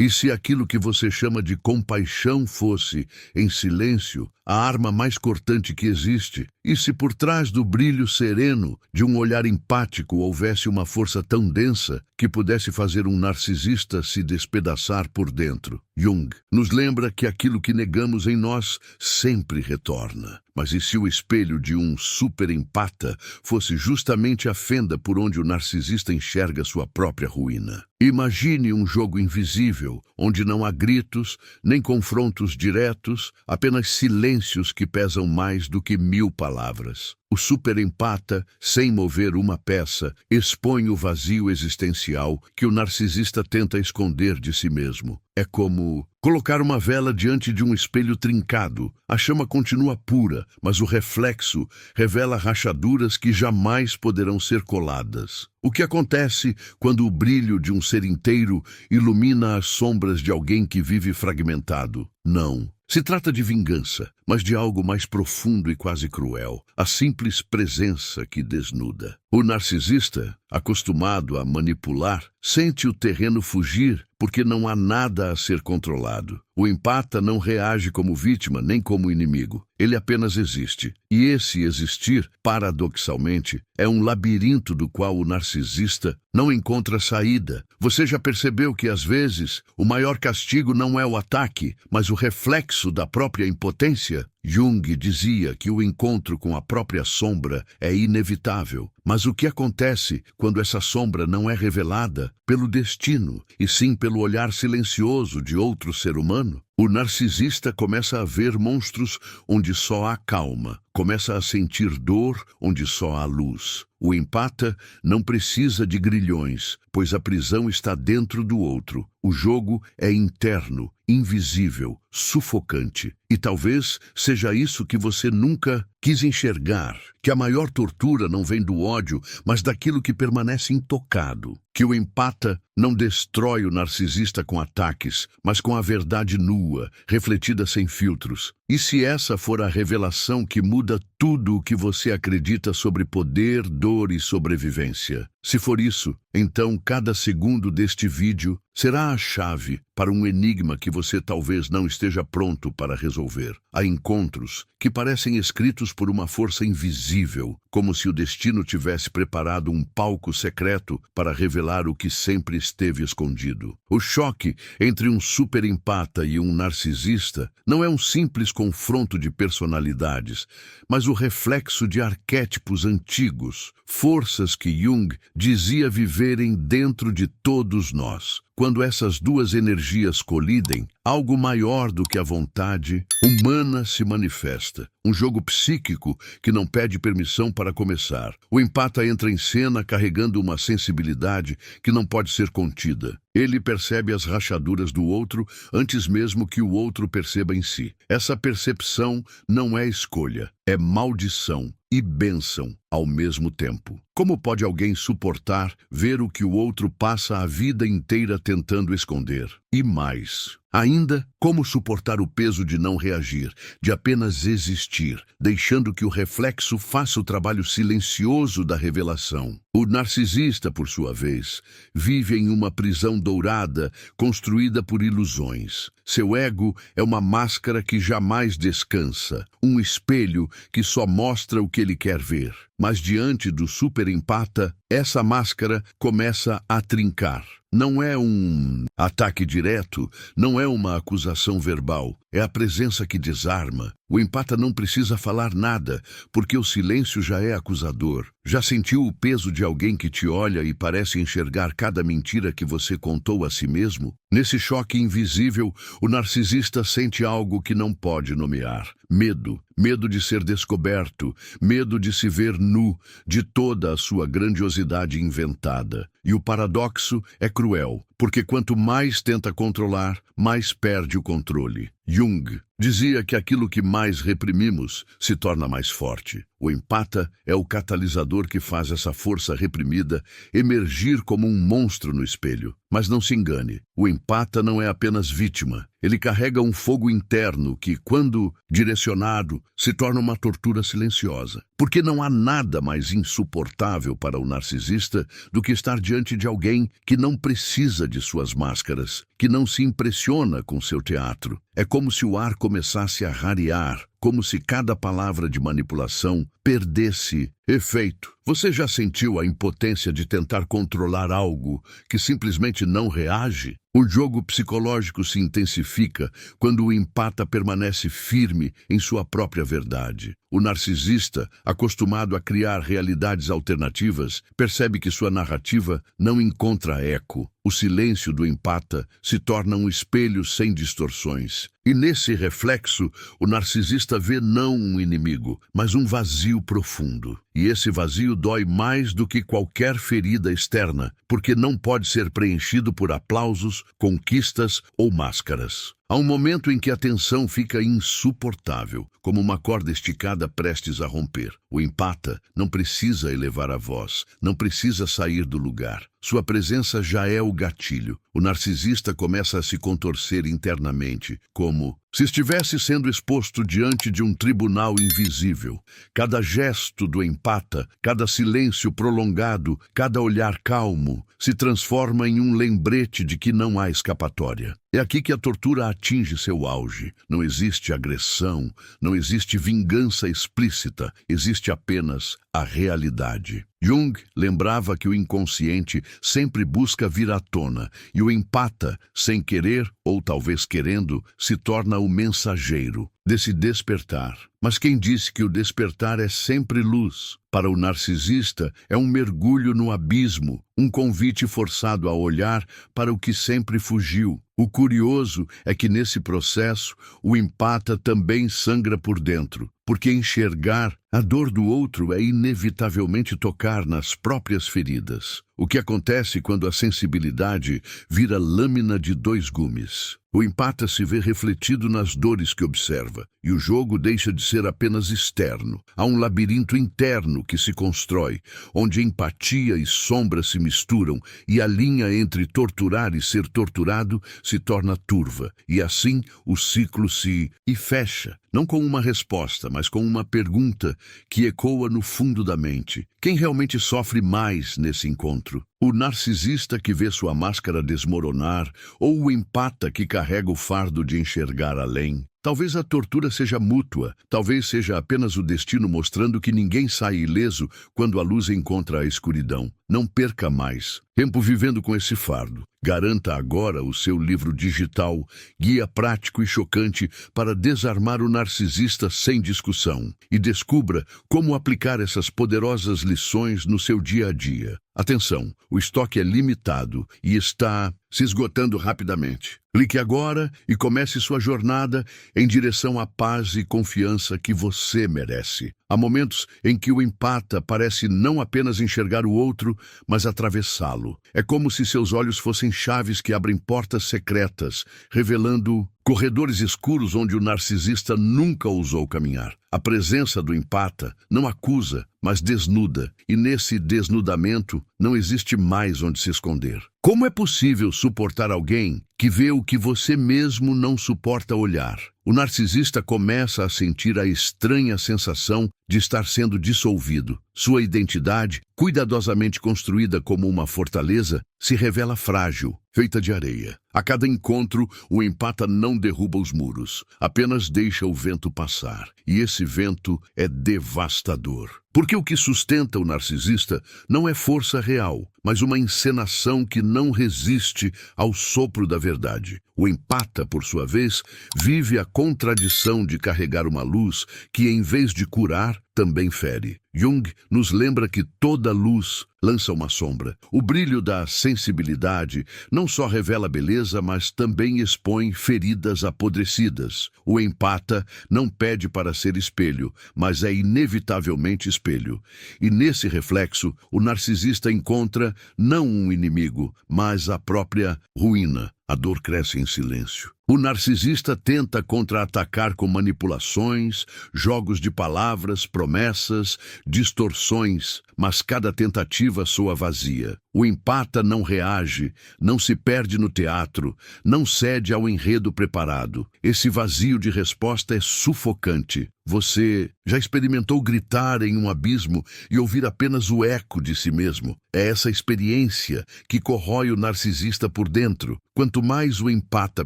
E se aquilo que você chama de compaixão fosse, em silêncio, a arma mais cortante que existe? E se por trás do brilho sereno de um olhar empático houvesse uma força tão densa que pudesse fazer um narcisista se despedaçar por dentro? Jung nos lembra que aquilo que negamos em nós sempre retorna. Mas e se o espelho de um superempata fosse justamente a fenda por onde o narcisista enxerga sua própria ruína? Imagine um jogo invisível, onde não há gritos, nem confrontos diretos, apenas silêncios que pesam mais do que 1000 palavras. O superempata, sem mover uma peça, expõe o vazio existencial que o narcisista tenta esconder de si mesmo. É como colocar uma vela diante de um espelho trincado. A chama continua pura, mas o reflexo revela rachaduras que jamais poderão ser coladas. O que acontece quando o brilho de um ser inteiro ilumina as sombras de alguém que vive fragmentado? Não se trata de vingança, mas de algo mais profundo e quase cruel, a simples presença que desnuda. O narcisista, acostumado a manipular, sente o terreno fugir porque não há nada a ser controlado. O empata não reage como vítima nem como inimigo. Ele apenas existe. E esse existir, paradoxalmente, é um labirinto do qual o narcisista não encontra saída. Você já percebeu que, às vezes, o maior castigo não é o ataque, mas o reflexo da própria impotência? Jung dizia que o encontro com a própria sombra é inevitável. Mas o que acontece quando essa sombra não é revelada pelo destino, e sim pelo olhar silencioso de outro ser humano? O narcisista começa a ver monstros onde só há calma, começa a sentir dor onde só há luz. O empata não precisa de grilhões, pois a prisão está dentro do outro. O jogo é interno, invisível, sufocante. E talvez seja isso que você nunca quis enxergar, que a maior tortura não vem do ódio, mas daquilo que permanece intocado. Que o empata não destrói o narcisista com ataques, mas com a verdade nua, refletida sem filtros. E se essa for a revelação que muda tudo o que você acredita sobre poder, dor e sobrevivência? Se for isso, então cada segundo deste vídeo será a chave para um enigma que você talvez não esteja pronto para resolver. Há encontros que parecem escritos por uma força invisível, como se o destino tivesse preparado um palco secreto para revelar o que sempre esteve escondido. O choque entre um superempata e um narcisista não é um simples confronto de personalidades, mas o reflexo de arquétipos antigos, forças que Jung dizia viverem dentro de todos nós. Quando essas duas energias colidem, algo maior do que a vontade humana se manifesta. Um jogo psíquico que não pede permissão para começar. O empata entra em cena carregando uma sensibilidade que não pode ser contida. Ele percebe as rachaduras do outro antes mesmo que o outro perceba em si. Essa percepção não é escolha, é maldição e bênção ao mesmo tempo. Como pode alguém suportar ver o que o outro passa a vida inteira tentando esconder? E mais, ainda, como suportar o peso de não reagir, de apenas existir, deixando que o reflexo faça o trabalho silencioso da revelação? O narcisista, por sua vez, vive em uma prisão dourada construída por ilusões. Seu ego é uma máscara que jamais descansa, um espelho que só mostra o que ele quer ver. Mas diante do superempata, essa máscara começa a trincar. Não é um ataque direto, não é uma acusação verbal, é a presença que desarma. O empata não precisa falar nada, porque o silêncio já é acusador. Já sentiu o peso de alguém que te olha e parece enxergar cada mentira que você contou a si mesmo? Nesse choque invisível, o narcisista sente algo que não pode nomear. Medo. Medo de ser descoberto, medo de se ver nu, de toda a sua grandiosidade inventada. E o paradoxo é cruel, porque quanto mais tenta controlar, mais perde o controle. Jung dizia que aquilo que mais reprimimos se torna mais forte. O empata é o catalisador que faz essa força reprimida emergir como um monstro no espelho. Mas não se engane, o empata não é apenas vítima. Ele carrega um fogo interno que, quando direcionado, se torna uma tortura silenciosa. Porque não há nada mais insuportável para o narcisista do que estar diante de alguém que não precisa de suas máscaras, que não se impressiona com seu teatro. É como se o ar começasse a rarear, como se cada palavra de manipulação perdesse efeito. Você já sentiu a impotência de tentar controlar algo que simplesmente não reage? O jogo psicológico se intensifica quando o empata permanece firme em sua própria verdade. O narcisista, acostumado a criar realidades alternativas, percebe que sua narrativa não encontra eco. O silêncio do empata se torna um espelho sem distorções. E nesse reflexo, o narcisista vê não um inimigo, mas um vazio profundo. E esse vazio dói mais do que qualquer ferida externa, porque não pode ser preenchido por aplausos, conquistas ou máscaras. Há um momento em que a tensão fica insuportável, como uma corda esticada prestes a romper. O empata não precisa elevar a voz, não precisa sair do lugar. Sua presença já é o gatilho. O narcisista começa a se contorcer internamente, como se estivesse sendo exposto diante de um tribunal invisível. Cada gesto do empata, cada silêncio prolongado, cada olhar calmo, se transforma em um lembrete de que não há escapatória. É aqui que a tortura atinge seu auge. Não existe agressão, não existe vingança explícita, existe apenas a realidade. Jung lembrava que o inconsciente sempre busca vir à tona, e o empata, sem querer ou talvez querendo, se torna o mensageiro desse despertar. Mas quem disse que o despertar é sempre luz? Para o narcisista, é um mergulho no abismo, um convite forçado a olhar para o que sempre fugiu. O curioso é que nesse processo, o empata também sangra por dentro, porque enxergar a dor do outro é inevitavelmente tocar nas próprias feridas. O que acontece quando a sensibilidade vira lâmina de dois gumes? O empata se vê refletido nas dores que observa, e o jogo deixa de ser apenas externo. Há um labirinto interno que se constrói, onde empatia e sombra se misturam, e a linha entre torturar e ser torturado se torna turva, e assim o ciclo se fecha. Não com uma resposta, mas com uma pergunta que ecoa no fundo da mente. Quem realmente sofre mais nesse encontro? O narcisista que vê sua máscara desmoronar ou o empata que carrega o fardo de enxergar além? Talvez a tortura seja mútua, talvez seja apenas o destino mostrando que ninguém sai ileso quando a luz encontra a escuridão. Não perca mais tempo vivendo com esse fardo. Garanta agora o seu livro digital, guia prático e chocante para desarmar o narcisista sem discussão. E descubra como aplicar essas poderosas lições no seu dia a dia. Atenção, o estoque é limitado e está se esgotando rapidamente. Clique agora e comece sua jornada em direção à paz e confiança que você merece. Há momentos em que o empata parece não apenas enxergar o outro, mas atravessá-lo. É como se seus olhos fossem chaves que abrem portas secretas, revelando corredores escuros onde o narcisista nunca ousou caminhar. A presença do empata não acusa, mas desnuda, e nesse desnudamento não existe mais onde se esconder. Como é possível suportar alguém que vê o que você mesmo não suporta olhar? O narcisista começa a sentir a estranha sensação de estar sendo dissolvido. Sua identidade, cuidadosamente construída como uma fortaleza, se revela frágil, feita de areia. A cada encontro, o empata não derruba os muros, apenas deixa o vento passar. E esse vento é devastador. Porque o que sustenta o narcisista não é força real, mas uma encenação que não resiste ao sopro da verdade. O empata, por sua vez, vive a contradição de carregar uma luz que, em vez de curar, também fere. Jung nos lembra que toda luz lança uma sombra. O brilho da sensibilidade não só revela beleza, mas também expõe feridas apodrecidas. O empata não pede para ser espelho, mas é inevitavelmente espelho. E nesse reflexo, o narcisista encontra não um inimigo, mas a própria ruína. A dor cresce em silêncio. O narcisista tenta contra-atacar com manipulações, jogos de palavras, promessas, distorções, mas cada tentativa soa vazia. O empata não reage, não se perde no teatro, não cede ao enredo preparado. Esse vazio de resposta é sufocante. Você já experimentou gritar em um abismo e ouvir apenas o eco de si mesmo? É essa experiência que corrói o narcisista por dentro. Quanto mais o empata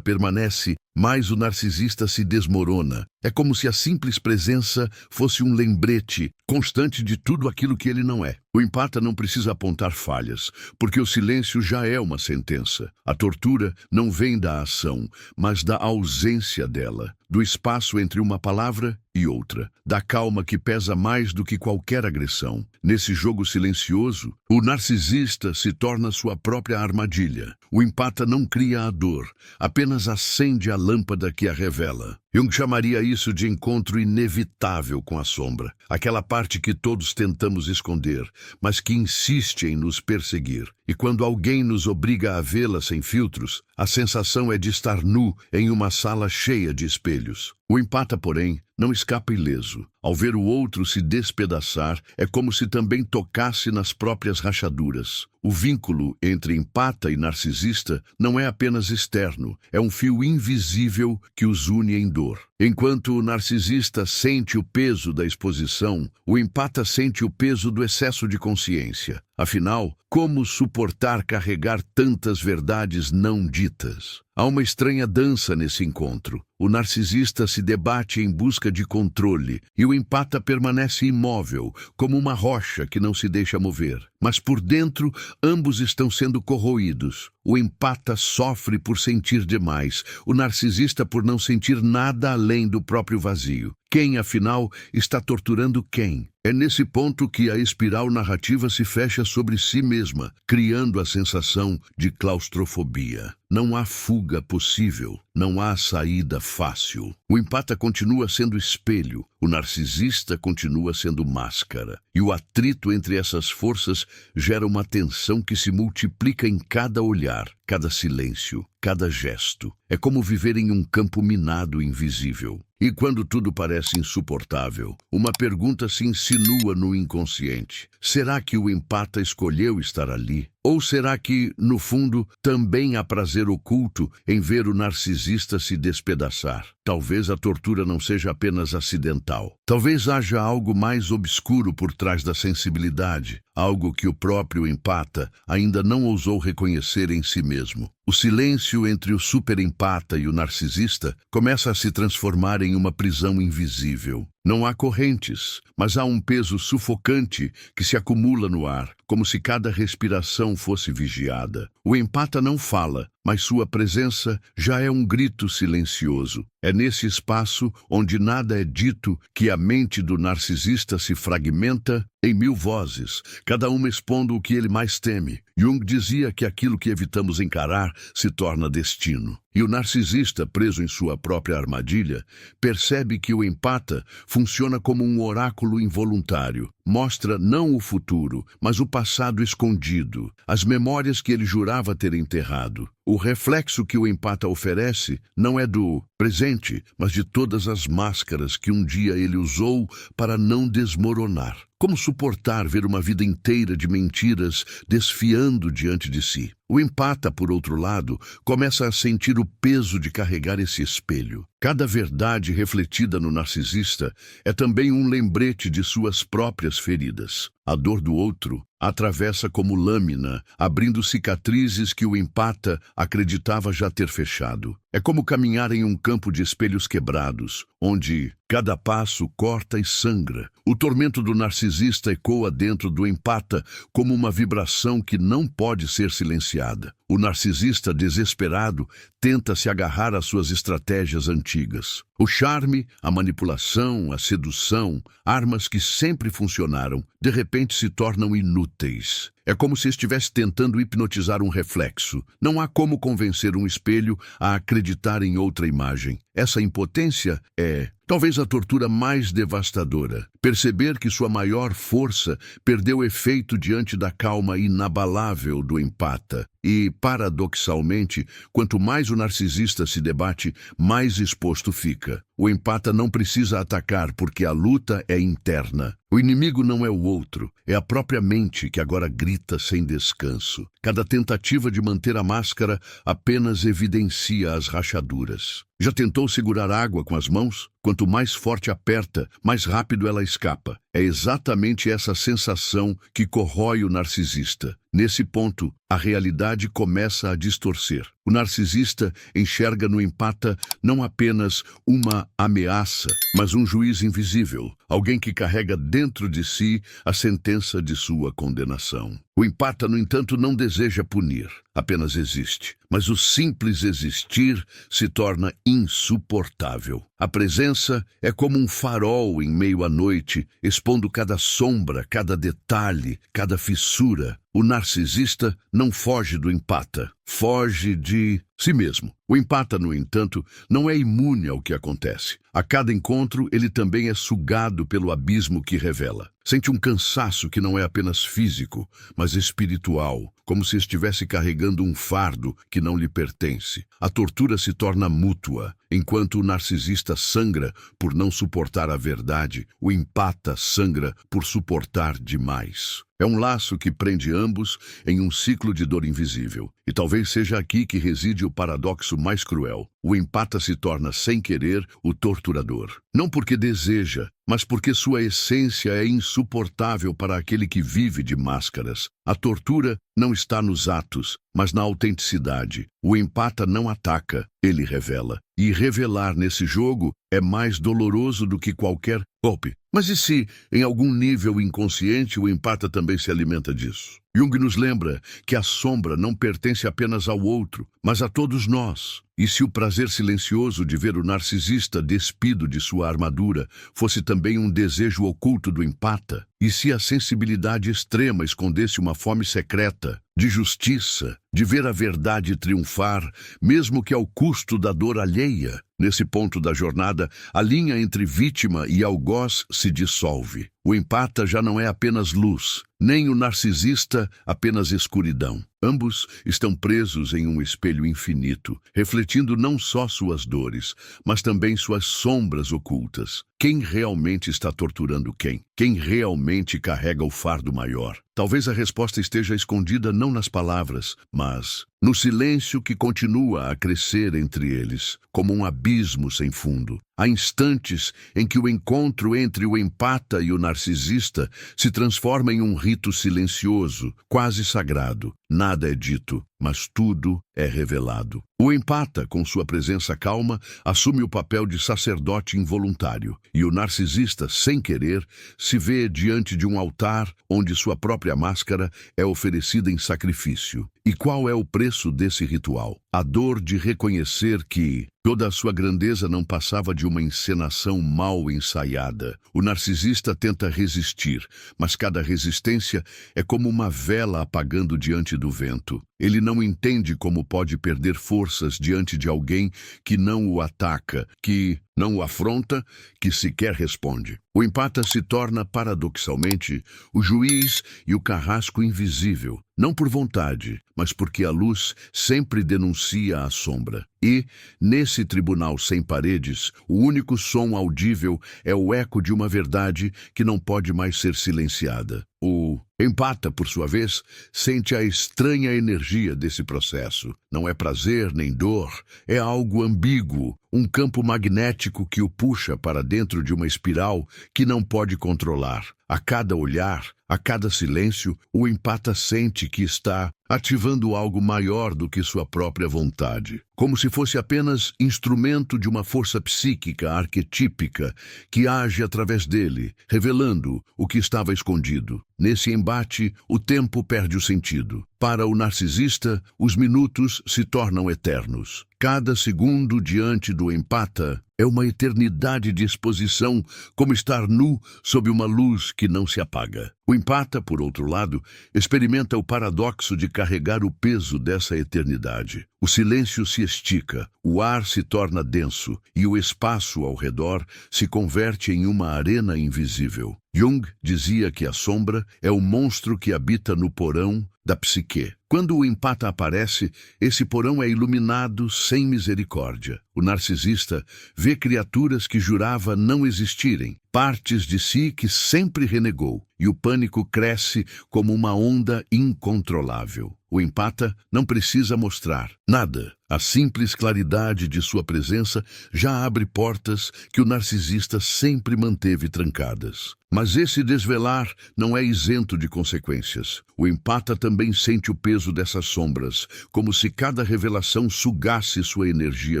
permanece, mais o narcisista se desmorona. É como se a simples presença fosse um lembrete constante de tudo aquilo que ele não é. O empata não precisa apontar falhas, porque o silêncio já é uma sentença. A tortura não vem da ação, mas da ausência dela, do espaço entre uma palavra e outra, da calma que pesa mais do que qualquer agressão. Nesse jogo silencioso, o narcisista se torna sua própria armadilha. O empata não cria a dor, apenas acende a lâmpada que a revela. Jung chamaria isso de encontro inevitável com a sombra, aquela parte que todos tentamos esconder, mas que insiste em nos perseguir. E quando alguém nos obriga a vê-la sem filtros, a sensação é de estar nu em uma sala cheia de espelhos. O empata, porém, não escapa ileso. Ao ver o outro se despedaçar, é como se também tocasse nas próprias rachaduras. O vínculo entre empata e narcisista não é apenas externo, é um fio invisível que os une em dor. Enquanto o narcisista sente o peso da exposição, o empata sente o peso do excesso de consciência. Afinal, como suportar carregar tantas verdades não ditas? Há uma estranha dança nesse encontro. O narcisista se debate em busca de controle e o empata permanece imóvel, como uma rocha que não se deixa mover. Mas por dentro, ambos estão sendo corroídos. O empata sofre por sentir demais, o narcisista por não sentir nada além do próprio vazio. Quem, afinal, está torturando quem? É nesse ponto que a espiral narrativa se fecha sobre si mesma, criando a sensação de claustrofobia. Não há fuga possível, não há saída fácil. O empata continua sendo espelho, o narcisista continua sendo máscara. E o atrito entre essas forças gera uma tensão que se multiplica em cada olhar, cada silêncio, cada gesto. É como viver em um campo minado invisível. E quando tudo parece insuportável, uma pergunta se insinua no inconsciente. Será que o empata escolheu estar ali? Ou será que, no fundo, também há prazer oculto em ver o narcisista se despedaçar? Talvez a tortura não seja apenas acidental. Talvez haja algo mais obscuro por trás da sensibilidade, algo que o próprio empata ainda não ousou reconhecer em si mesmo. O silêncio entre o superempata e o narcisista começa a se transformar em uma prisão invisível. Não há correntes, mas há um peso sufocante que se acumula no ar, como se cada respiração fosse vigiada. O empata não fala, mas sua presença já é um grito silencioso. É nesse espaço onde nada é dito que a mente do narcisista se fragmenta em 1000 vozes, cada uma expondo o que ele mais teme. Jung dizia que aquilo que evitamos encarar se torna destino. E o narcisista, preso em sua própria armadilha, percebe que o empata funciona como um oráculo involuntário. Mostra não o futuro, mas o passado escondido, as memórias que ele jurava ter enterrado. O reflexo que o empata oferece não é do presente, mas de todas as máscaras que um dia ele usou para não desmoronar. Como suportar ver uma vida inteira de mentiras desfiando diante de si? O empata, por outro lado, começa a sentir o peso de carregar esse espelho. Cada verdade refletida no narcisista é também um lembrete de suas próprias feridas. A dor do outro atravessa como lâmina, abrindo cicatrizes que o empata acreditava já ter fechado. É como caminhar em um campo de espelhos quebrados, onde cada passo corta e sangra. O tormento do narcisista ecoa dentro do empata como uma vibração que não pode ser silenciada. O narcisista, desesperado, tenta se agarrar às suas estratégias antigas. O charme, a manipulação, a sedução, armas que sempre funcionaram, de repente se tornam inúteis. É como se estivesse tentando hipnotizar um reflexo. Não há como convencer um espelho a acreditar em outra imagem. Essa impotência é, talvez, a tortura mais devastadora. Perceber que sua maior força perdeu efeito diante da calma inabalável do empata. E, paradoxalmente, quanto mais o narcisista se debate, mais exposto fica. O empata não precisa atacar porque a luta é interna. O inimigo não é o outro, é a própria mente que agora grita sem descanso. Cada tentativa de manter a máscara apenas evidencia as rachaduras. Já tentou segurar água com as mãos? Quanto mais forte aperta, mais rápido ela escapa. É exatamente essa sensação que corrói o narcisista. Nesse ponto, a realidade começa a distorcer. O narcisista enxerga no empata não apenas uma ameaça, mas um juiz invisível, alguém que carrega dentro de si a sentença de sua condenação. O empata, no entanto, não deseja punir, apenas existe. Mas o simples existir se torna insuportável. A presença é como um farol em meio à noite, expondo cada sombra, cada detalhe, cada fissura. O narcisista não foge do empata, foge de si mesmo. O empata, no entanto, não é imune ao que acontece. A cada encontro, ele também é sugado pelo abismo que revela. Sente um cansaço que não é apenas físico, mas espiritual, como se estivesse carregando um fardo que não lhe pertence. A tortura se torna mútua. Enquanto o narcisista sangra por não suportar a verdade, o empata sangra por suportar demais. É um laço que prende ambos em um ciclo de dor invisível. E talvez seja aqui que reside o paradoxo mais cruel. O empata se torna, sem querer, o torturador. Não porque deseja, mas porque sua essência é insuportável para aquele que vive de máscaras. A tortura não está nos atos, mas na autenticidade. O empata não ataca, ele revela. E revelar nesse jogo é mais doloroso do que qualquer golpe. Mas e se, em algum nível inconsciente, o empata também se alimenta disso? Jung nos lembra que a sombra não pertence apenas ao outro, mas a todos nós. E se o prazer silencioso de ver o narcisista despido de sua armadura fosse também um desejo oculto do empata? E se a sensibilidade extrema escondesse uma fome secreta, de justiça, de ver a verdade triunfar, mesmo que ao custo da dor alheia? Nesse ponto da jornada, a linha entre vítima e algoz se dissolve. O empata já não é apenas luz, nem o narcisista apenas escuridão. Ambos estão presos em um espelho infinito, refletindo não só suas dores, mas também suas sombras ocultas. Quem realmente está torturando quem? Quem realmente carrega o fardo maior? Talvez a resposta esteja escondida não nas palavras, mas no silêncio que continua a crescer entre eles, como um abismo sem fundo. Há instantes em que o encontro entre o empata e o narcisista se transforma em um rito silencioso, quase sagrado. Nada é dito, mas tudo é revelado. O empata, com sua presença calma, assume o papel de sacerdote involuntário, e o narcisista, sem querer, se vê diante de um altar onde sua própria máscara é oferecida em sacrifício. E qual é o preço desse ritual? A dor de reconhecer que toda a sua grandeza não passava de uma encenação mal ensaiada. O narcisista tenta resistir, mas cada resistência é como uma vela apagando diante do vento. Ele não entende como pode perder forças diante de alguém que não o ataca, que não o afronta, que sequer responde. O empata se torna, paradoxalmente, o juiz e o carrasco invisível, não por vontade, mas porque a luz sempre denuncia a sombra. E, nesse tribunal sem paredes, o único som audível é o eco de uma verdade que não pode mais ser silenciada. O empata, por sua vez, sente a estranha energia desse processo. Não é prazer nem dor, é algo ambíguo, um campo magnético que o puxa para dentro de uma espiral que não pode controlar. A cada olhar, a cada silêncio, o empata sente que está ativando algo maior do que sua própria vontade, como se fosse apenas instrumento de uma força psíquica arquetípica que age através dele, revelando o que estava escondido. Nesse embate, o tempo perde o sentido. Para o narcisista, os minutos se tornam eternos. Cada segundo diante do empata é uma eternidade de exposição, como estar nu sob uma luz que não se apaga. O empata, por outro lado, experimenta o paradoxo de carregar o peso dessa eternidade. O silêncio se estica, o ar se torna denso e o espaço ao redor se converte em uma arena invisível. Jung dizia que a sombra é o monstro que habita no porão da psique. Quando o empata aparece, esse porão é iluminado sem misericórdia. O narcisista vê criaturas que jurava não existirem, partes de si que sempre renegou, e o pânico cresce como uma onda incontrolável. O empata não precisa mostrar nada. A simples claridade de sua presença já abre portas que o narcisista sempre manteve trancadas. Mas esse desvelar não é isento de consequências. O empata também sente o peso dessas sombras, como se cada revelação sugasse sua energia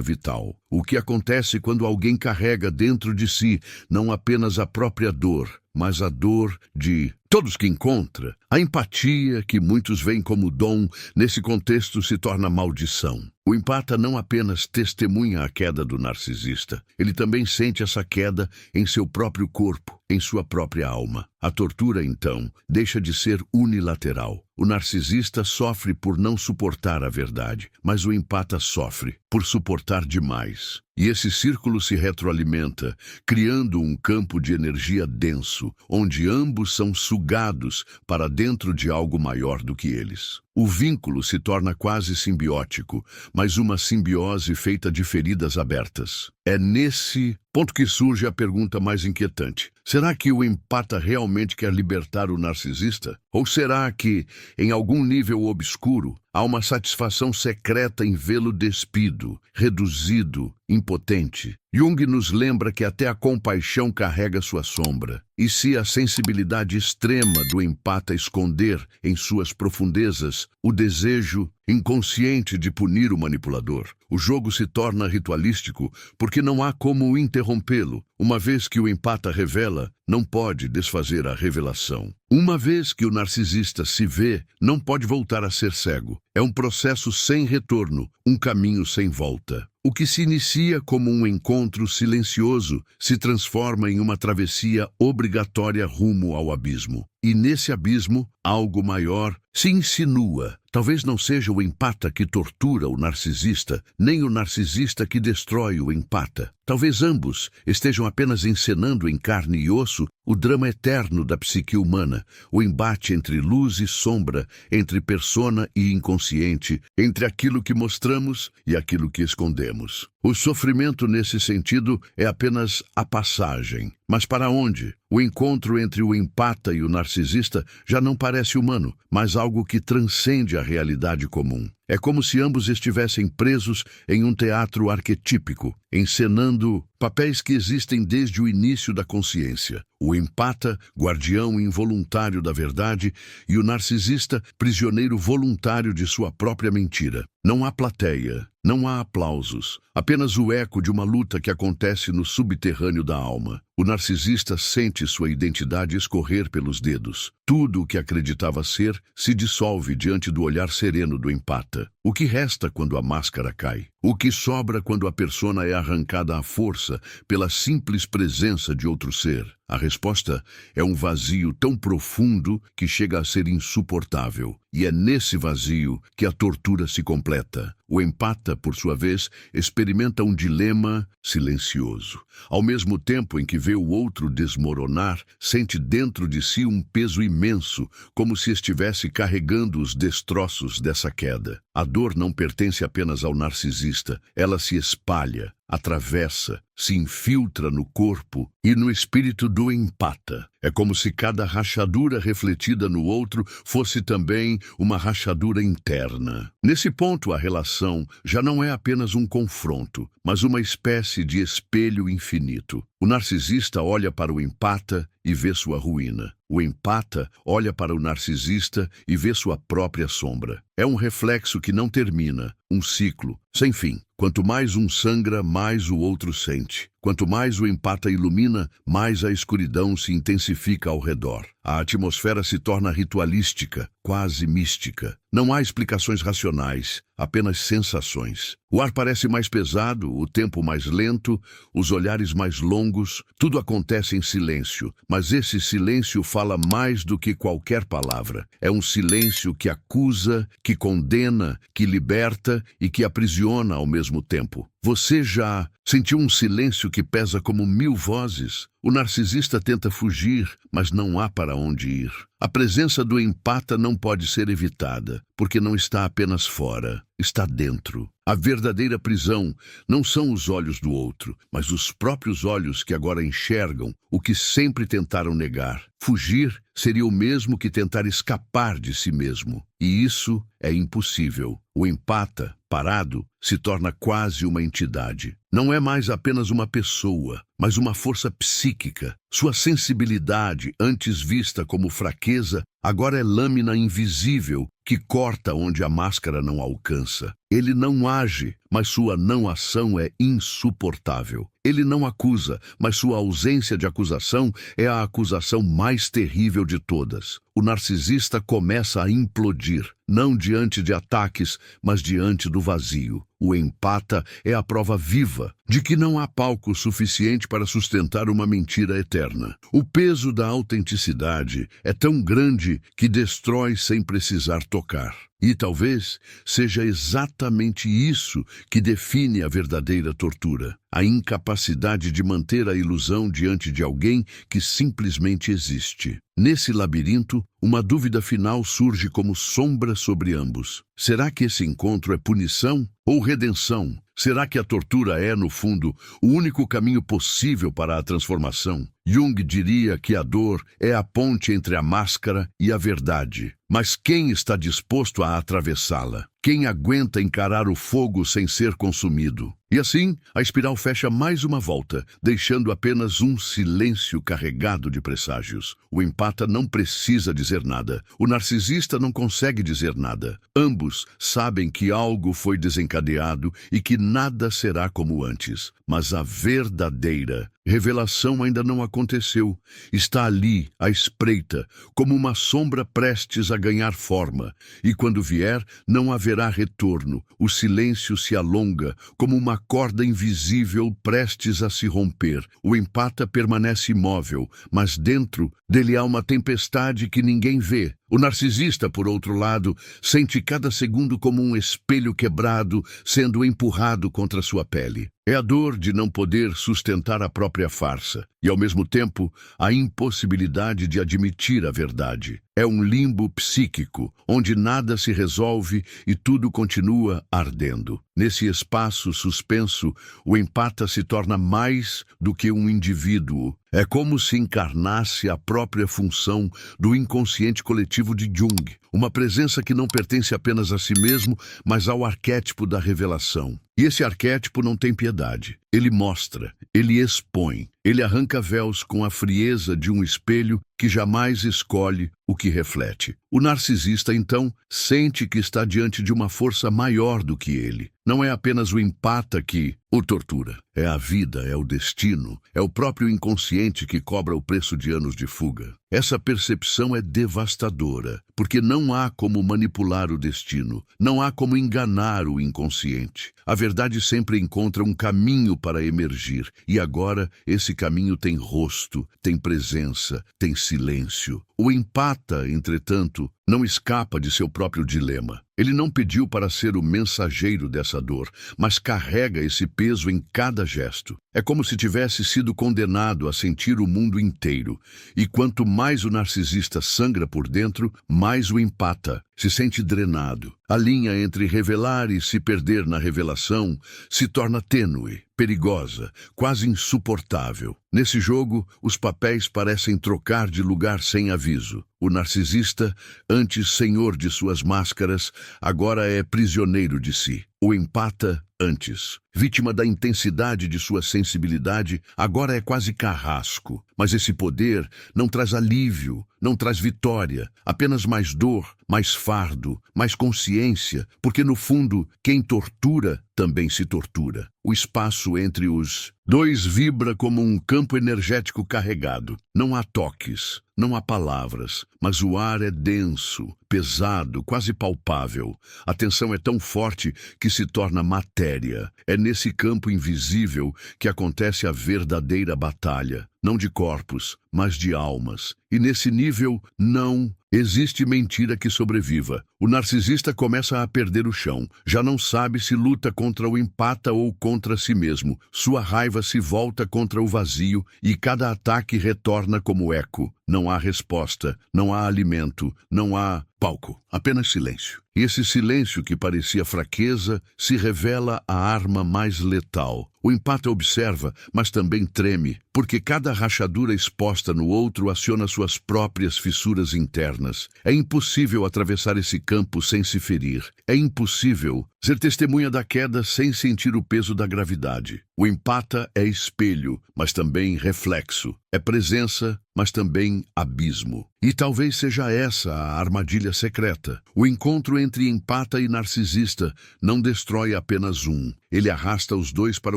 vital. O que acontece quando alguém carrega dentro de si não apenas a própria dor, mas a dor de todos que encontra. A empatia, que muitos veem como dom, nesse contexto se torna maldição. O empata não apenas testemunha a queda do narcisista, ele também sente essa queda em seu próprio corpo, em sua própria alma. A tortura, então, deixa de ser unilateral. O narcisista sofre por não suportar a verdade, mas o empata sofre por suportar demais. E esse círculo se retroalimenta, criando um campo de energia denso, onde ambos são sugados para dentro de algo maior do que eles. O vínculo se torna quase simbiótico, mas uma simbiose feita de feridas abertas. É nesse ponto que surge a pergunta mais inquietante. Será que o empata realmente quer libertar o narcisista? Ou será que, em algum nível obscuro, há uma satisfação secreta em vê-lo despido, reduzido, impotente? Jung nos lembra que até a compaixão carrega sua sombra. E se a sensibilidade extrema do empata esconder em suas profundezas o desejo inconsciente de punir o manipulador, o jogo se torna ritualístico porque não há como interrompê-lo. Uma vez que o empata revela, não pode desfazer a revelação. Uma vez que o narcisista se vê, não pode voltar a ser cego. É um processo sem retorno, um caminho sem volta. O que se inicia como um encontro silencioso se transforma em uma travessia obrigatória rumo ao abismo. E nesse abismo, algo maior se insinua. Talvez não seja o empata que tortura o narcisista, nem o narcisista que destrói o empata. Talvez ambos estejam apenas encenando em carne e osso o drama eterno da psique humana, o embate entre luz e sombra, entre persona e inconsciente, entre aquilo que mostramos e aquilo que escondemos. O sofrimento nesse sentido é apenas a passagem. Mas para onde? O encontro entre o empata e o narcisista já não parece humano, mas algo que transcende a realidade comum. É como se ambos estivessem presos em um teatro arquetípico, encenando papéis que existem desde o início da consciência. O empata, guardião involuntário da verdade, e o narcisista, prisioneiro voluntário de sua própria mentira. Não há plateia, não há aplausos, apenas o eco de uma luta que acontece no subterrâneo da alma. O narcisista sente sua identidade escorrer pelos dedos. Tudo o que acreditava ser se dissolve diante do olhar sereno do empata. O que resta quando a máscara cai? O que sobra quando a persona é arrancada à força pela simples presença de outro ser? A resposta é um vazio tão profundo que chega a ser insuportável. E é nesse vazio que a tortura se completa. O empata, por sua vez, experimenta um dilema silencioso. Ao mesmo tempo em que vê o outro desmoronar, sente dentro de si um peso imenso, como se estivesse carregando os destroços dessa queda. A dor não pertence apenas ao narcisista, ela se espalha, atravessa, se infiltra no corpo e no espírito do empata. É como se cada rachadura refletida no outro fosse também uma rachadura interna. Nesse ponto, a relação já não é apenas um confronto, mas uma espécie de espelho infinito. O narcisista olha para o empata e vê sua ruína. O empata olha para o narcisista e vê sua própria sombra. É um reflexo que não termina, um ciclo, sem fim. Quanto mais um sangra, mais o outro sente. Quanto mais o empata ilumina, mais a escuridão se intensifica ao redor. A atmosfera se torna ritualística, quase mística. Não há explicações racionais, apenas sensações. O ar parece mais pesado, o tempo mais lento, os olhares mais longos. Tudo acontece em silêncio, mas esse silêncio fala mais do que qualquer palavra. É um silêncio que acusa, que condena, que liberta e que aprisiona ao mesmo tempo. Você já sentiu um silêncio que pesa como 1000 vozes? O narcisista tenta fugir, mas não há para onde ir. A presença do empata não pode ser evitada, porque não está apenas fora, está dentro. A verdadeira prisão não são os olhos do outro, mas os próprios olhos que agora enxergam o que sempre tentaram negar. Fugir seria o mesmo que tentar escapar de si mesmo. E isso é impossível. O empata, parado, se torna quase uma entidade. Não é mais apenas uma pessoa, mas uma força psíquica. Sua sensibilidade, antes vista como fraqueza, agora é lâmina invisível que corta onde a máscara não alcança. Ele não age, mas sua não ação é insuportável. Ele não acusa, mas sua ausência de acusação é a acusação mais terrível de todas. O narcisista começa a implodir, não diante de ataques, mas diante do vazio. O empata é a prova viva de que não há palco suficiente para sustentar uma mentira eterna. O peso da autenticidade é tão grande que destrói sem precisar tocar. E talvez seja exatamente isso que define a verdadeira tortura: a incapacidade de manter a ilusão diante de alguém que simplesmente existe. Nesse labirinto, uma dúvida final surge como sombra sobre ambos. Será que esse encontro é punição ou redenção? Será que a tortura é, no fundo, o único caminho possível para a transformação? Jung diria que a dor é a ponte entre a máscara e a verdade. Mas quem está disposto a atravessá-la? Quem aguenta encarar o fogo sem ser consumido? E assim, a espiral fecha mais uma volta, deixando apenas um silêncio carregado de presságios. O empata não precisa dizer nada. O narcisista não consegue dizer nada. Ambos sabem que algo foi desencadeado e que nada será como antes. Mas a verdadeira revelação ainda não aconteceu. Está ali, à espreita, como uma sombra prestes a ganhar forma. E quando vier, não haverá retorno. O silêncio se alonga, como uma corda invisível prestes a se romper. O empata permanece imóvel, mas dentro dele há uma tempestade que ninguém vê. O narcisista, por outro lado, sente cada segundo como um espelho quebrado sendo empurrado contra sua pele. É a dor de não poder sustentar a própria farsa e, ao mesmo tempo, a impossibilidade de admitir a verdade. É um limbo psíquico, onde nada se resolve e tudo continua ardendo. Nesse espaço suspenso, o empata se torna mais do que um indivíduo. É como se encarnasse a própria função do inconsciente coletivo de Jung, uma presença que não pertence apenas a si mesmo, mas ao arquétipo da revelação. E esse arquétipo não tem piedade. Ele mostra, ele expõe, ele arranca véus com a frieza de um espelho que jamais escolhe o que reflete. O narcisista, então, sente que está diante de uma força maior do que ele. Não é apenas o empata que o tortura. É a vida, é o destino, é o próprio inconsciente que cobra o preço de anos de fuga. Essa percepção é devastadora, porque não há como manipular o destino, não há como enganar o inconsciente. A verdade sempre encontra um caminho para emergir, e agora esse caminho tem rosto, tem presença, tem silêncio. O empata, entretanto, não escapa de seu próprio dilema. Ele não pediu para ser o mensageiro dessa dor, mas carrega esse peso em cada gesto. É como se tivesse sido condenado a sentir o mundo inteiro. E quanto mais o narcisista sangra por dentro, mais o empata. Se sente drenado. A linha entre revelar e se perder na revelação se torna tênue, perigosa, quase insuportável. Nesse jogo, os papéis parecem trocar de lugar sem aviso. O narcisista, antes senhor de suas máscaras, agora é prisioneiro de si. O empata, antes vítima da intensidade de sua sensibilidade, agora é quase carrasco. Mas esse poder não traz alívio, não traz vitória, apenas mais dor, mais fardo, mais consciência, porque no fundo, quem tortura também se tortura. O espaço entre os dois vibra como um campo energético carregado. Não há toques, não há palavras, mas o ar é denso, pesado, quase palpável. A tensão é tão forte que se torna matéria. É nesse campo invisível que acontece a verdadeira batalha. não de corpos, mas de almas. E nesse nível, não existe mentira que sobreviva. O narcisista começa a perder o chão. Já não sabe se luta contra o empata ou contra si mesmo. Sua raiva se volta contra o vazio e cada ataque retorna como eco. Não há resposta, não há alimento, não há palco, apenas silêncio. E esse silêncio que parecia fraqueza se revela a arma mais letal. O empata observa, mas também treme, porque cada rachadura exposta no outro aciona suas próprias fissuras internas. É impossível atravessar esse campo sem se ferir. É impossível ser testemunha da queda sem sentir o peso da gravidade. O empata é espelho, mas também reflexo. É presença, mas também abismo. E talvez seja essa a armadilha secreta. O encontro entre empata e narcisista não destrói apenas um. Ele arrasta os dois para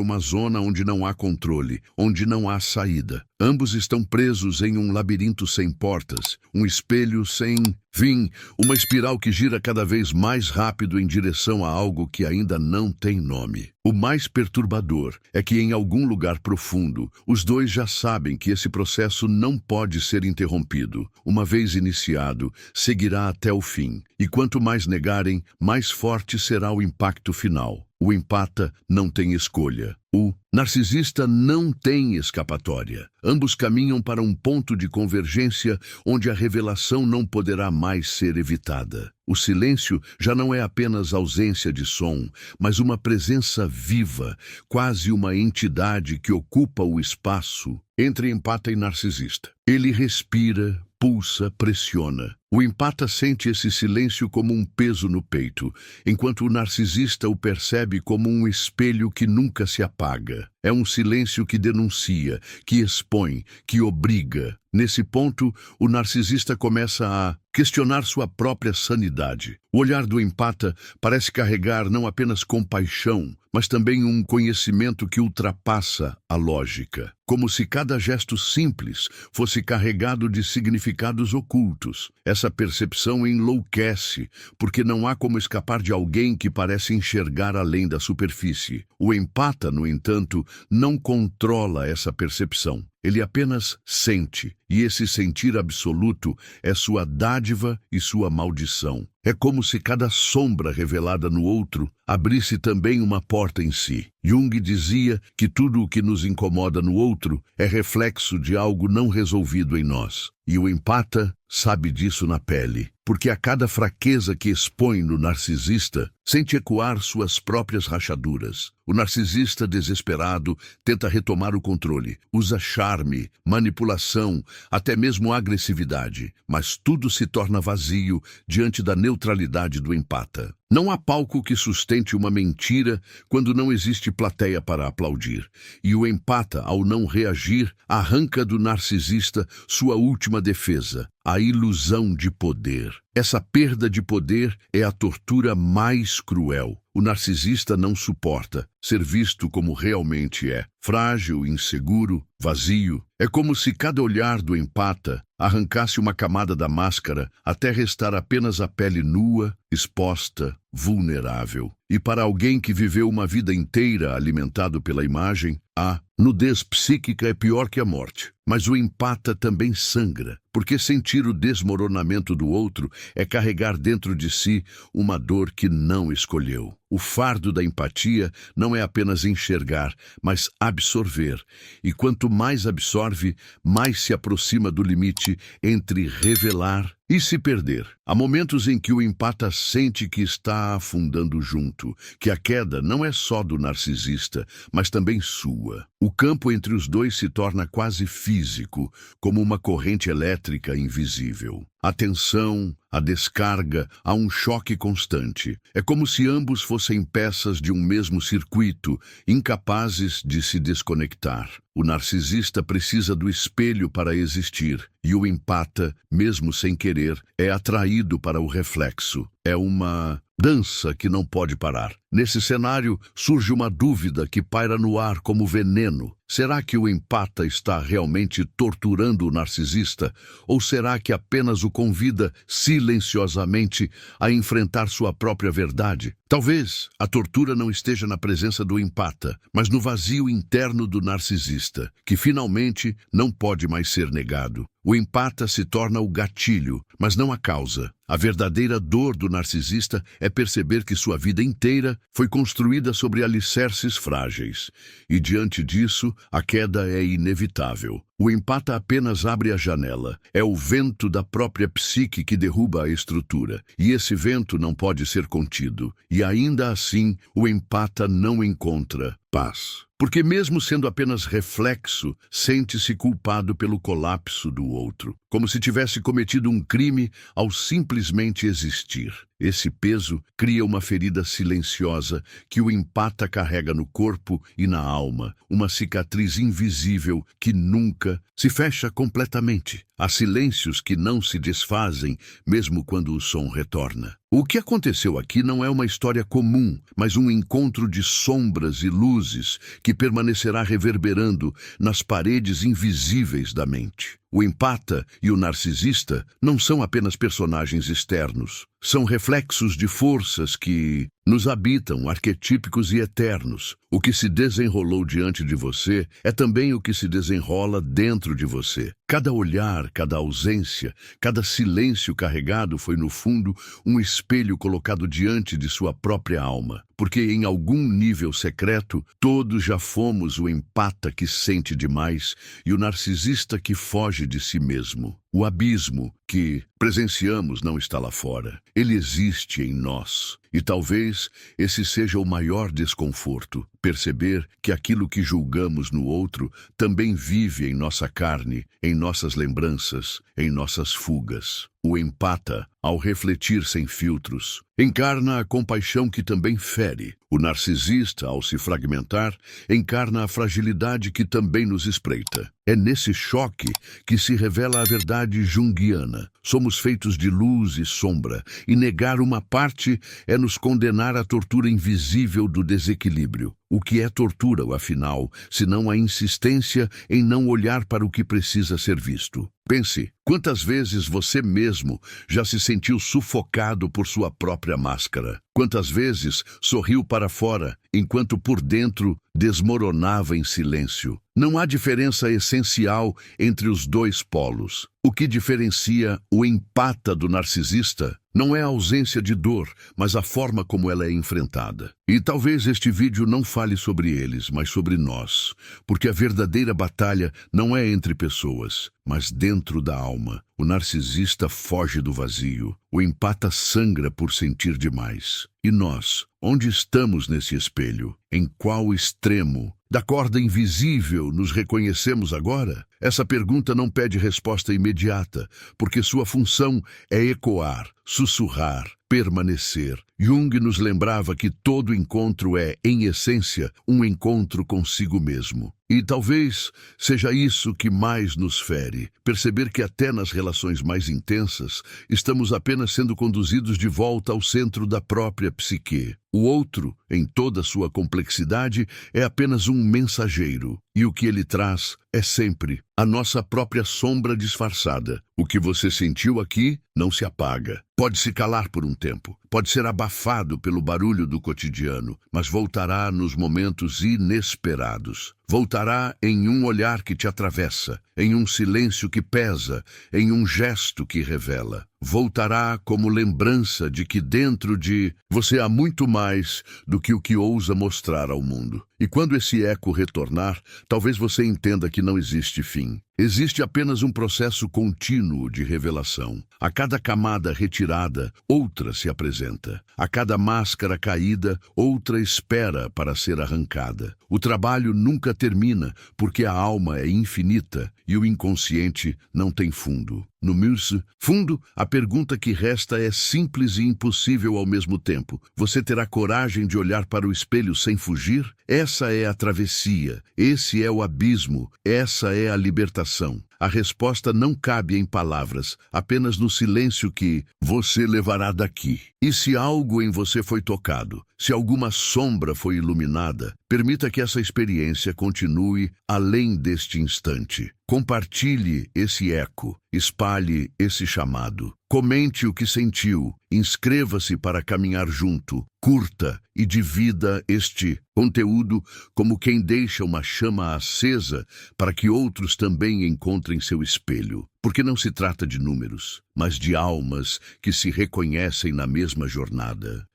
uma zona onde não há controle, onde não há saída. Ambos estão presos em um labirinto sem portas, um espelho sem fim, uma espiral que gira cada vez mais rápido em direção a algo que ainda não tem nome. O mais perturbador é que em algum lugar profundo, os dois já sabem que esse processo não pode ser interrompido. Uma vez iniciado, seguirá até o fim. E quanto mais negarem, mais forte será o impacto final. O empata não tem escolha. O narcisista não tem escapatória. Ambos caminham para um ponto de convergência onde a revelação não poderá mais ser evitada. O silêncio já não é apenas ausência de som, mas uma presença viva, quase uma entidade que ocupa o espaço entre empata e narcisista. Ele respira, pulsa, pressiona. O empata sente esse silêncio como um peso no peito, enquanto o narcisista o percebe como um espelho que nunca se apaga. É um silêncio que denuncia, que expõe, que obriga. Nesse ponto, o narcisista começa a questionar sua própria sanidade. O olhar do empata parece carregar não apenas compaixão, mas também um conhecimento que ultrapassa a lógica. Como se cada gesto simples fosse carregado de significados ocultos. Essa percepção enlouquece, porque não há como escapar de alguém que parece enxergar além da superfície. O empata, no entanto, não controla essa percepção. Ele apenas sente, e esse sentir absoluto é sua dádiva e sua maldição. É como se cada sombra revelada no outro abrisse também uma porta em si. Jung dizia que tudo o que nos incomoda no outro é reflexo de algo não resolvido em nós. E o empata sabe disso na pele, porque a cada fraqueza que expõe no narcisista, sente ecoar suas próprias rachaduras. O narcisista desesperado tenta retomar o controle, usa charme, manipulação, até mesmo agressividade, mas tudo se torna vazio diante da neutralidade do empata. Não há palco que sustente uma mentira quando não existe plateia para aplaudir. E o empata, ao não reagir, arranca do narcisista sua última defesa, a ilusão de poder. Essa perda de poder é a tortura mais cruel. O narcisista não suporta ser visto como realmente é. Frágil, inseguro, vazio. É como se cada olhar do empata arrancasse uma camada da máscara até restar apenas a pele nua, exposta, vulnerável. E para alguém que viveu uma vida inteira alimentado pela imagem, a nudez psíquica é pior que a morte. Mas o empata também sangra, porque sentir o desmoronamento do outro é carregar dentro de si uma dor que não escolheu. O fardo da empatia não é apenas enxergar, mas absorver. E quanto mais absorve, mais se aproxima do limite entre revelar e se perder. Há momentos em que o empata sente que está afundando junto, que a queda não é só do narcisista, mas também sua. O campo entre os dois se torna quase físico, como uma corrente elétrica invisível. A tensão, a descarga, há um choque constante. É como se ambos fossem peças de um mesmo circuito, incapazes de se desconectar. O narcisista precisa do espelho para existir, e o empata, mesmo sem querer, é atraído para o reflexo. É uma dança que não pode parar. Nesse cenário, surge uma dúvida que paira no ar como veneno. Será que o empata está realmente torturando o narcisista? Ou será que apenas o convida silenciosamente a enfrentar sua própria verdade? Talvez a tortura não esteja na presença do empata, mas no vazio interno do narcisista, que finalmente não pode mais ser negado. O empata se torna o gatilho, mas não a causa. A verdadeira dor do narcisista é perceber que sua vida inteira foi construída sobre alicerces frágeis. E diante disso, a queda é inevitável. O empata apenas abre a janela. É o vento da própria psique que derruba a estrutura. E esse vento não pode ser contido. E ainda assim, o empata não encontra paz. Porque mesmo sendo apenas reflexo, sente-se culpado pelo colapso do outro, como se tivesse cometido um crime ao simplesmente existir. Esse peso cria uma ferida silenciosa que o empata carrega no corpo e na alma, uma cicatriz invisível que nunca se fecha completamente. Há silêncios que não se desfazem, mesmo quando o som retorna. O que aconteceu aqui não é uma história comum, mas um encontro de sombras e luzes que permanecerá reverberando nas paredes invisíveis da mente. O empata e o narcisista não são apenas personagens externos. São reflexos de forças que nos habitam, arquetípicos e eternos. O que se desenrolou diante de você é também o que se desenrola dentro de você. Cada olhar, cada ausência, cada silêncio carregado foi, no fundo, um espelho colocado diante de sua própria alma. Porque, em algum nível secreto, todos já fomos o empata que sente demais e o narcisista que foge de si mesmo. O abismo que presenciamos não está lá fora. Ele existe em nós. E talvez esse seja o maior desconforto, perceber que aquilo que julgamos no outro também vive em nossa carne, em nossas lembranças, em nossas fugas. O empata, ao refletir sem filtros, encarna a compaixão que também fere. O narcisista, ao se fragmentar, encarna a fragilidade que também nos espreita. É nesse choque que se revela a verdade junguiana. Somos feitos de luz e sombra, e negar uma parte é nos condenar à tortura invisível do desequilíbrio. O que é tortura, afinal, senão a insistência em não olhar para o que precisa ser visto? Pense, quantas vezes você mesmo já se sentiu sufocado por sua própria máscara? Quantas vezes sorriu para fora, enquanto por dentro desmoronava em silêncio? Não há diferença essencial entre os dois polos. O que diferencia o empata do narcisista não é a ausência de dor, mas a forma como ela é enfrentada. E talvez este vídeo não fale sobre eles, mas sobre nós, porque a verdadeira batalha não é entre pessoas, mas dentro da alma. O narcisista foge do vazio, o empata sangra por sentir demais. E nós, onde estamos nesse espelho? Em qual extremo da corda invisível nos reconhecemos agora? Essa pergunta não pede resposta imediata, porque sua função é ecoar, sussurrar, permanecer. Jung nos lembrava que todo encontro é, em essência, um encontro consigo mesmo. E talvez seja isso que mais nos fere, perceber que até nas relações mais intensas, estamos apenas sendo conduzidos de volta ao centro da própria psique. O outro, em toda sua complexidade, é apenas um mensageiro, e o que ele traz é sempre a nossa própria sombra disfarçada. O que você sentiu aqui não se apaga. Pode se calar por um tempo, pode ser abafado pelo barulho do cotidiano, mas voltará nos momentos inesperados. Voltará em um olhar que te atravessa, em um silêncio que pesa, em um gesto que revela. Voltará como lembrança de que dentro de você há muito mais do que o que ousa mostrar ao mundo. E quando esse eco retornar, talvez você entenda que não existe fim. Existe apenas um processo contínuo de revelação. A cada camada retirada, outra se apresenta. A cada máscara caída, outra espera para ser arrancada. O trabalho nunca termina, porque a alma é infinita e o inconsciente não tem fundo. No Muse, fundo, a pergunta que resta é simples e impossível ao mesmo tempo. Você terá coragem de olhar para o espelho sem fugir? Essa é a travessia, esse é o abismo, essa é a libertação. A resposta não cabe em palavras, apenas no silêncio que você levará daqui. E se algo em você foi tocado, Se alguma sombra foi iluminada, permita que essa experiência continue além deste instante. Compartilhe esse eco, espalhe esse chamado. Comente o que sentiu, inscreva-se para caminhar junto, curta e divida este conteúdo como quem deixa uma chama acesa para que outros também encontrem seu espelho. Porque não se trata de números, mas de almas que se reconhecem na mesma jornada.